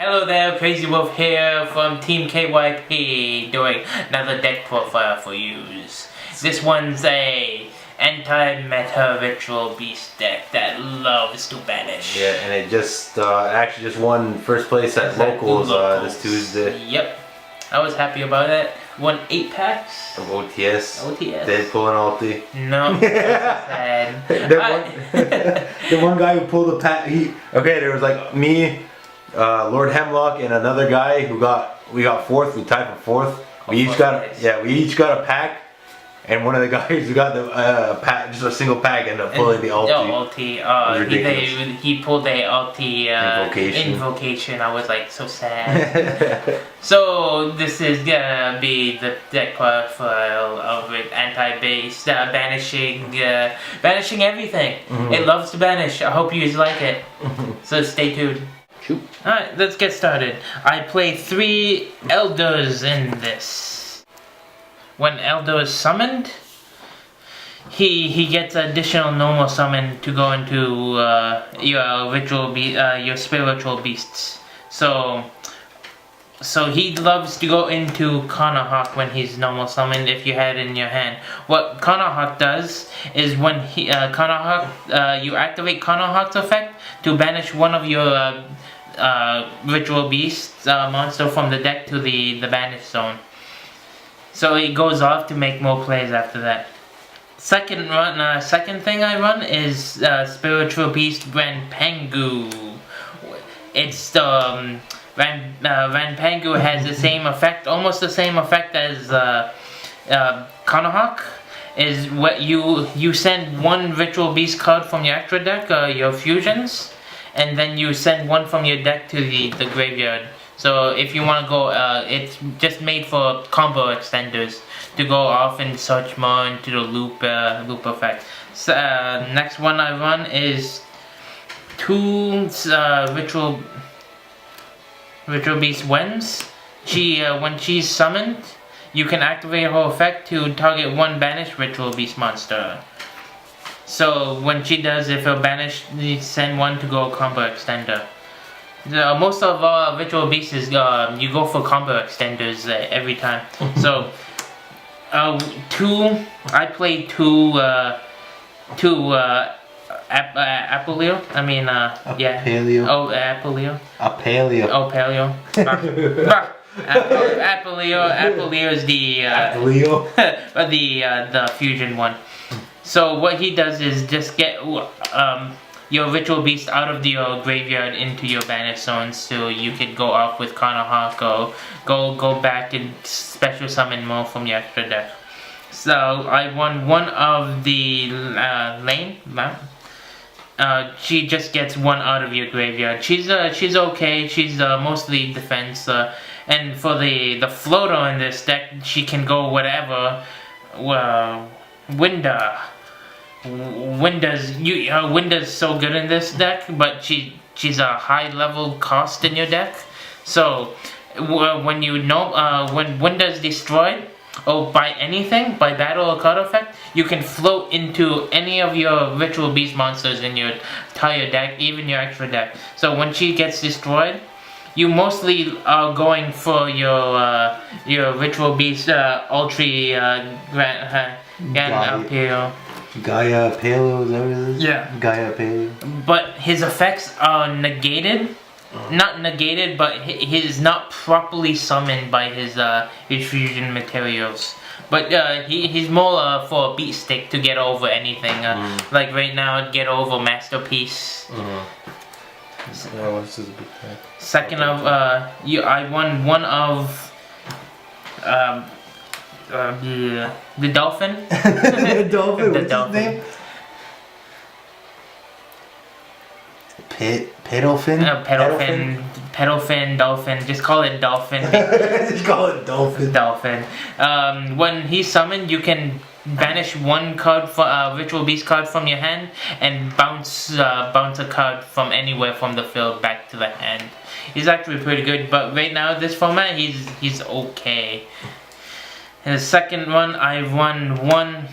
Hello there, Crazy Wolf here from Team KYP doing another deck profile for yous. This one's a anti-meta ritual beast deck that loves to banish. Yeah, and it just actually just won first place at locals this Tuesday. Yep, I was happy about it. Won 8 packs of OTS. OTS. Deadpool and ulti. No, that's sad. The one guy who pulled a pack. There was like me, Lord Hemlock, and another guy who we got fourth. We tied for fourth. We each got a pack. And one of the guys who got the pack, just a single pack, ended up pulling the ulti. He pulled the ulti invocation. I was like so sad. So this is gonna be the deck profile of it, anti-base, banishing everything. It loves to banish. I hope you guys like it. So stay tuned. Shoot. Alright, let's get started. I play 3 elders in this. When Elder is summoned, he gets additional normal summon to go into your spiritual beasts. So he loves to go into Conahawk when he's normal summoned. If you had it in your hand, what Conahawk does is when you activate Conahawk's effect to banish one of your ritual beasts monster from the deck to the banish zone. So it goes off to make more plays after that. Second thing I run is Spiritual Beast Ranpangu. It's Ranpangu has the same effect, almost the same effect as Conahawk. Is what you send one Ritual Beast card from your extra deck, your fusions, and then you send one from your deck to the graveyard. So if you want to go, it's just made for combo extenders to go off and search more into the loop effect. So, next one I run is 2 Ritual Beast Wens. When she's summoned, you can activate her effect to target 1 banished Ritual Beast monster. So when she does, if you're banished, you send 1 to go combo extender. Most of Ritual Beasts is you go for combo extenders every time. So I play 2 Apelio. I mean yeah. Paleo. Oh, Apelio. Apelio. Oh, Paleo. Apelio is the fusion one. So what he does is just get your Ritual Beast out of your graveyard into your banish zones, so you could go off with Conahawk or go back and special summon more from your extra deck. So I won one of the lane. She just gets 1 out of your graveyard. She's okay. She's mostly defense. And for the floater in this deck, she can go whatever. Winda's so good in this deck, but she's a high level cost in your deck. So when Winda is destroyed or by anything, by battle or card effect, you can float into any of your Ritual Beast monsters in your entire deck, even your extra deck. So when she gets destroyed, you mostly are going for your Ritual Beast Ultra Gaia Paleo, is that what it is? Yeah. Gaia Paleo. But his effects are negated. Not negated, but he's not properly summoned by his fusion materials. But he's more for a beat stick to get over anything. Like right now, get over Masterpiece. What's this big pack? Second of I won one of the dolphin. The dolphin. What's dolphin. his name? Pedalfin, dolphin. Just call it dolphin. Just call it dolphin. Dolphin. When he's summoned, you can banish 1 card, Ritual Beast card from your hand, and bounce a card from anywhere from the field back to the hand. He's actually pretty good, but right now this format, he's okay. In the second one, I won one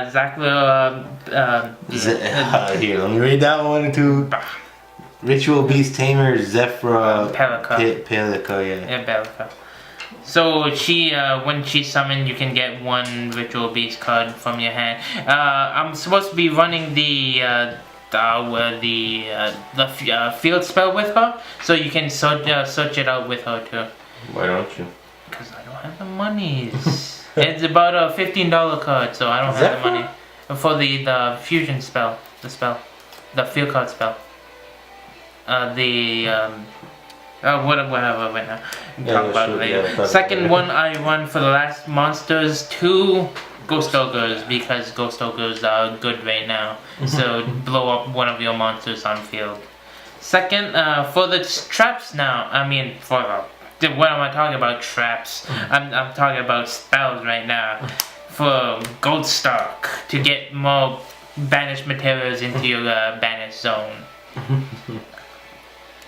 Zackler. Here, let me read that one too. Ritual Beast Tamer Zephyra Pelika. Pelika, yeah. Yeah, Pelika. So she, when she's summoned, you can get one Ritual Beast card from your hand. I'm supposed to be running the field spell with her, so you can search it out with her too. Why don't you? Because I don't have the monies. It's about a $15 card, so I don't have the money for the fusion spell, the field card spell. Whatever right now. Talk about it later. Second one I run for the last monsters, 2 Ghost Ogres, because Ghost Ogres are good right now. So blow up one of your monsters on field. Second, for the traps now, I mean for what am I talking about? Traps. I'm talking about spells right now. For Gold Stock, to get more banished materials into your banished zone.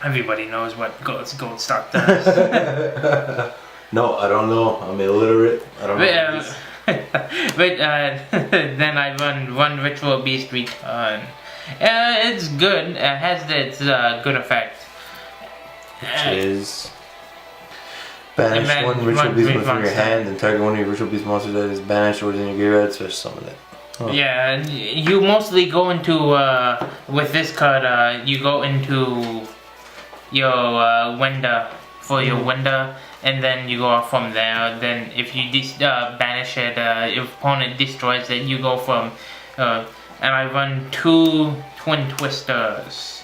Everybody knows what Gold Stock does. No, I don't know. I'm illiterate. I don't know. But then I run one Ritual Beast Return. It's good. It has its good effect. Which is banish one Ritual Beast monster from your hand and target one of your Ritual Beast monsters that is banished or is in your graveyard, so summon it. Huh. Yeah, you mostly go into with this card. You go into your window for your window, and then you go off from there. Then if you banish it, if opponent destroys it, you go from. And I run 2 Twin Twisters.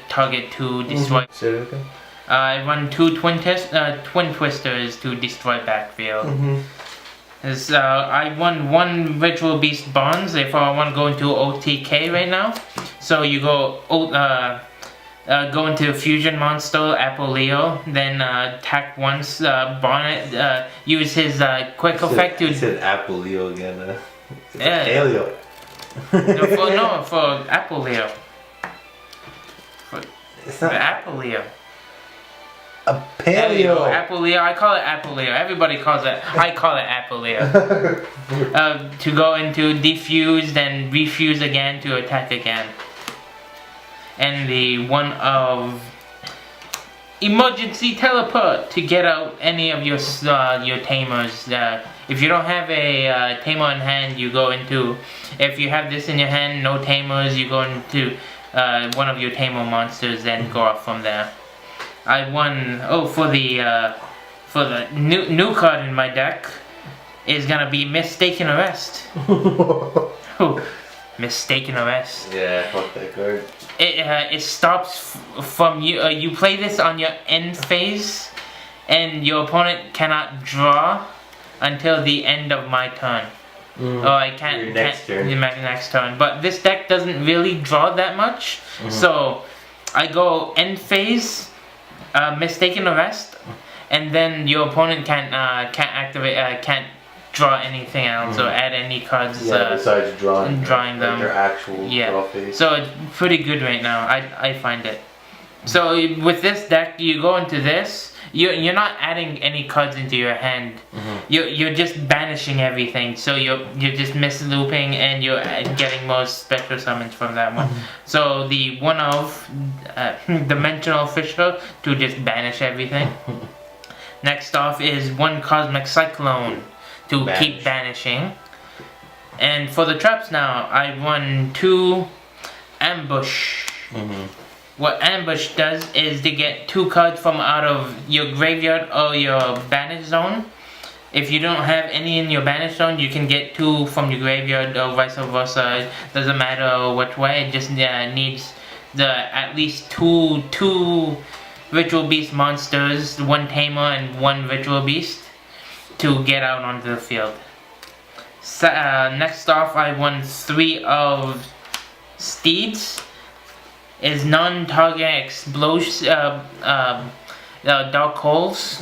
Target to destroy. Say it again. I run 2 Twin Twisters to destroy backfield. I won 1 Ritual Beast Bonds if I want to go into OTK right now. So you go go into Fusion Monster, Apoleo, then attack once, Bonnet, use his quick effect to... You said Apoleo again, Yeah. Paleo. For Apoleo. It's not Apoleo. A paleo. Apoleo. I call it Apoleo. Everybody calls it. I call it Apoleo. To go into defuse, then refuse again to attack again. And the one of emergency teleport to get out any of your tamers. If you don't have a tamer in hand, you go into. If you have this in your hand, no tamers, you go into one of your tamer monsters, then go off from there. I won. Oh, for the new card in my deck is gonna be Mistaken Arrest. Oh, Mistaken Arrest. Yeah, fuck that card. It stops from you. You play this on your end phase, and your opponent cannot draw until the end of my turn. Oh, I can't. Your next turn. But this deck doesn't really draw that much, so I go end phase. Mistaken Arrest, and then your opponent can't activate, can't draw anything else or add any cards. Besides drawing them. Their actual draw phase. So it's pretty good right now. I find it. So with this deck, you go into this. You're not adding any cards into your hand. You're just banishing everything. So you're just mislooping and you're getting more special summons from that one. So the one of Dimensional Fisher to just banish everything. Next off is 1 Cosmic Cyclone to keep banishing. And for the traps now, I run 2 Ambush. What Ambush does is to get 2 cards from out of your graveyard or your banish zone. If you don't have any in your banish zone, you can get 2 from your graveyard or vice versa. It doesn't matter which way. It just needs at least two Ritual Beast monsters, 1 Tamer and 1 Ritual Beast to get out onto the field. Next off, I won 3 of Steeds. Is non-target explosion dark holes.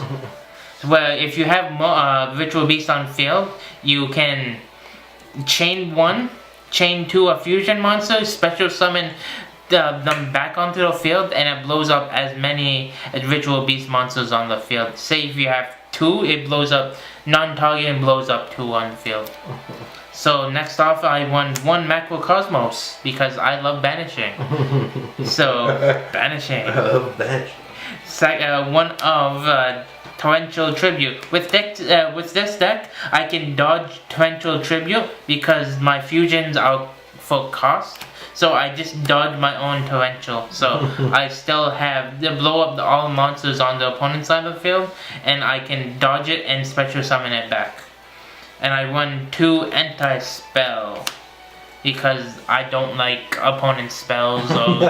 Where if you have more Ritual Beast on field, you can chain 1, chain 2 a fusion monster, special summon them back onto the field, and it blows up as many Ritual Beast monsters on the field. Say if you have 2, it blows up non-target and blows up 2 on the field. So next off, I won 1 Macrocosmos because I love banishing. So banishing. I love banishing. One of Torrential Tribute. With this deck, I can dodge Torrential Tribute because my fusions are for cost. So I just dodge my own Torrential. So I still have to blow up all monsters on the opponent's side of the field, and I can dodge it and special summon it back. And I won 2 anti-spell because I don't like opponent spells. Or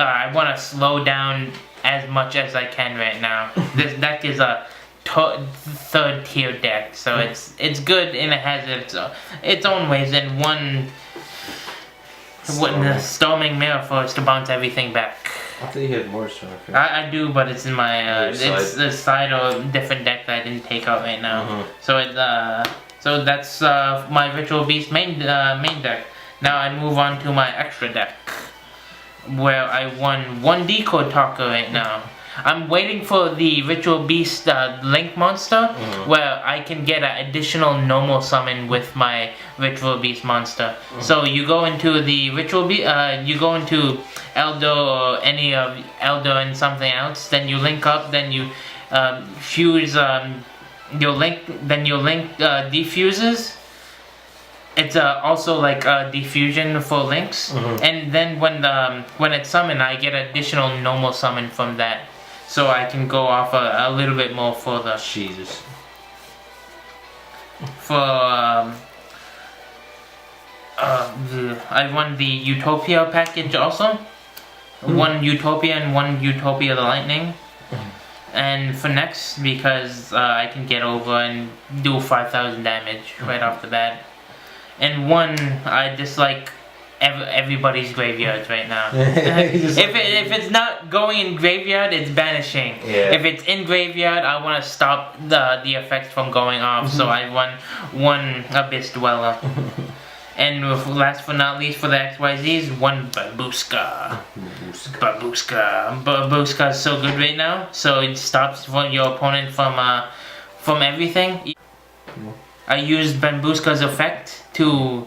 I want to slow down as much as I can right now. This deck is a 3rd tier deck, so it's good and it has its own ways. And one the Storming Mirror Force to bounce everything back. I thought you had more Storming Mirror. I do, but it's in my it's the side or different deck that I didn't take out right now. So that's my Ritual Beast main deck. Now I move on to my extra deck, where I won 1 Decode Talker right now. I'm waiting for the Ritual Beast Link monster, where I can get an additional normal summon with my Ritual Beast monster. So you go into the Ritual Beast, you go into Elder or any of Elder and something else, then you link up, then you fuse your link, then your link defuses. It's also like a diffusion for links, and then when it's summoned, I get additional normal summon from that. So I can go off a little bit more for the Jesus. I won the Utopia package also. 1 Utopia and 1 Utopia the Lightning. And for next, because I can get over and do 5,000 damage right off the bat. And 1, I dislike everybody's graveyards right now. If it's not going in graveyard, it's banishing. If it's in graveyard, I want to stop the effects from going off. So I won 1 Abyss Dweller. And last but not least for the XYZs, 1 Babushka. Babushka is so good right now. So it stops your opponent from everything. I used Babushka's effect to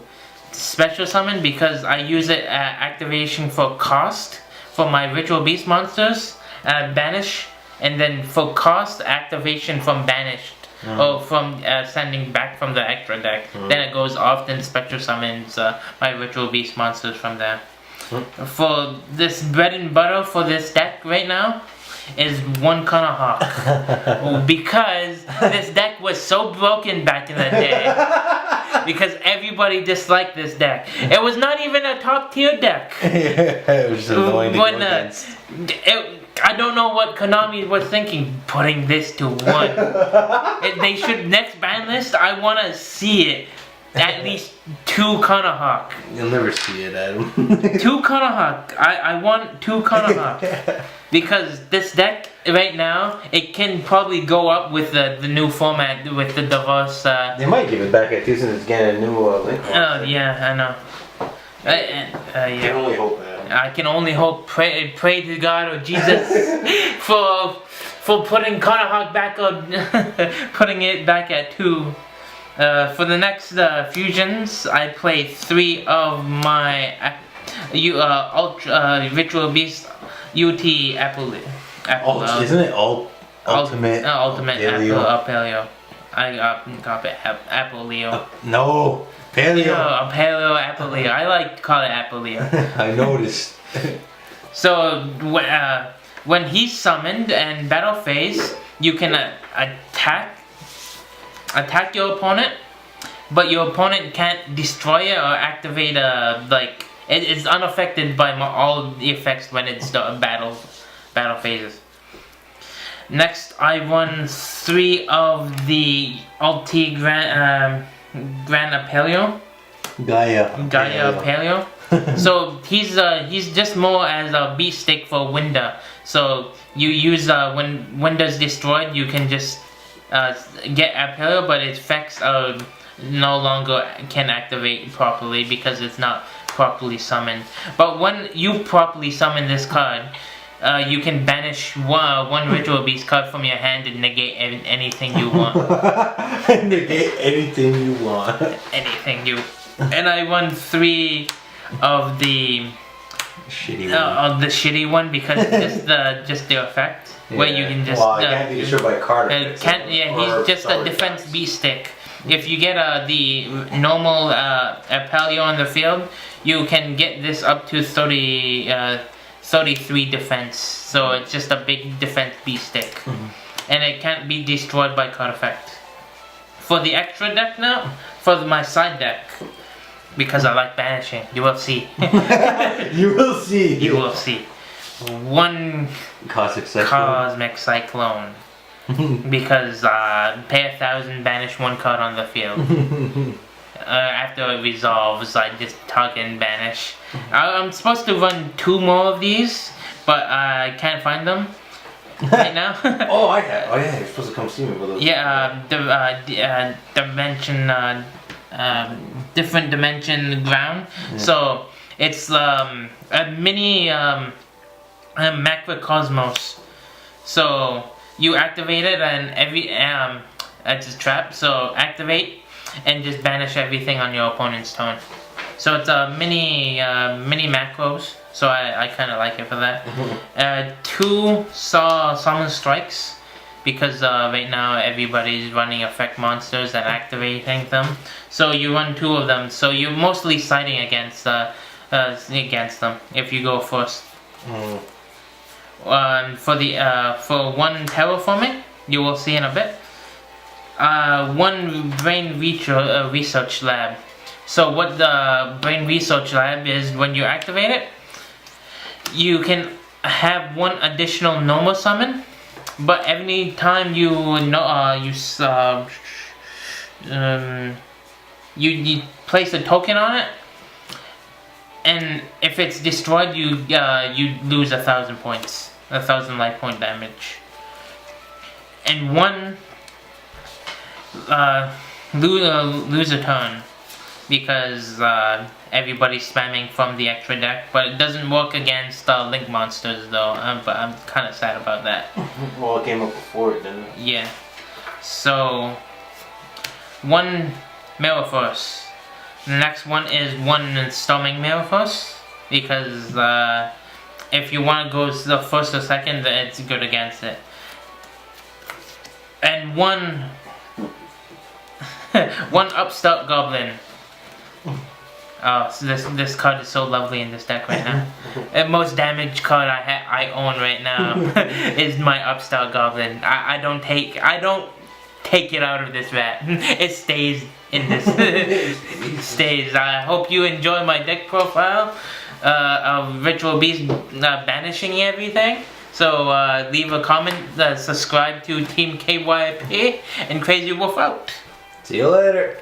special summon because I use it activation for cost for my Ritual Beast monsters, banish, and then for cost activation from banished or from sending back from the extra deck. Then it goes off, then special summons my Ritual Beast monsters from there. For this bread and butter for this deck right now is 1 Kanahawk. Because this deck was so broken back in the day. Because everybody disliked this deck. It was not even a top tier deck. It was just annoying to go against. I don't know what Konami was thinking, putting this to 1. They should, next ban list, I want to see it. At least 2 Kanahawk. You'll never see it, Adam. 2 Kanahawk. I want 2 Kanahawk. Because this deck right now, it can probably go up with the new format with the diverse. They might give it back at 2 since it's getting a new link. Oh yeah, I know. I can only hope, Adam. I can only hope. Pray to God or Jesus for putting Kanahawk back on, putting it back at 2. For the next fusions, I play 3 of my Ritual Beast UT Isn't it Ultimate? Ultimate Paleo. I got it Apoleo. No, Paleo. Paleo Apoleo. I like to call it Apoleo. I noticed. So when he's summoned and battle phase, you can attack your opponent, but your opponent can't destroy it or activate it's unaffected by all the effects when it's the battle phases. Next, I won 3 of the Ulti Grand Apelio. Gaia Apelio. So he's just more as a beast stick for Winda. So you use when Winda's destroyed, you can just get Apelio, but its effects no longer can activate properly because it's not properly summoned. But when you properly summon this card, you can banish one ritual beast card from your hand and negate anything you want. Negate anything you want. Anything you. And I won 3 of the shitty one. of the shitty one because just the effect where you can just. Well, I can't be destroyed by card. He's just a defense B stick. If you get the normal Paleo on the field, you can get this up to 33 defense. So it's just a big defense B stick, and it can't be destroyed by card effect. For the extra deck now, for my side deck, because I like banishing, you will see. You will see. You will see. 1 Cosmic Cyclone. Because pay 1,000, banish 1 card on the field. After it resolves, I just target and banish. I'm supposed to run 2 more of these, but I can't find them right now. Oh yeah, you're supposed to come see me for those. Yeah, dimension, different dimension ground. Yeah. So it's a mini macrocosmos. So you activate it and every it's a trap. So activate and just banish everything on your opponent's turn. So it's a mini macros. So I kind of like it for that. 2 summon strikes because right now everybody's running effect monsters and activating them. So you run 2 of them. So you're mostly siding against them if you go first. For 1 terraforming, you will see in a bit. 1 brain research lab. So what the brain research lab is, when you activate it, you can have 1 additional normal summon, but every time you place a token on it, and if it's destroyed, you lose 1,000 points, 1,000 life point damage, and 1 lose a turn because everybody's spamming from the extra deck, but it doesn't work against link monsters though. But I'm kind of sad about that. Well, it came up before it, didn't it? Yeah. So 1 Mirrorforce. The next one is 1 Storming Mirrorforce because if you want to go the first or second, it's good against it. And 1 Upstart Goblin. Oh, so this card is so lovely in this deck right now. The most damaged card I own right now is my Upstart Goblin. I don't take it out of this vat. It stays in this. It stays. I hope you enjoy my deck profile of Ritual Beast banishing everything. So leave a comment, subscribe to Team KYP, and Crazy Wolf out. See you later.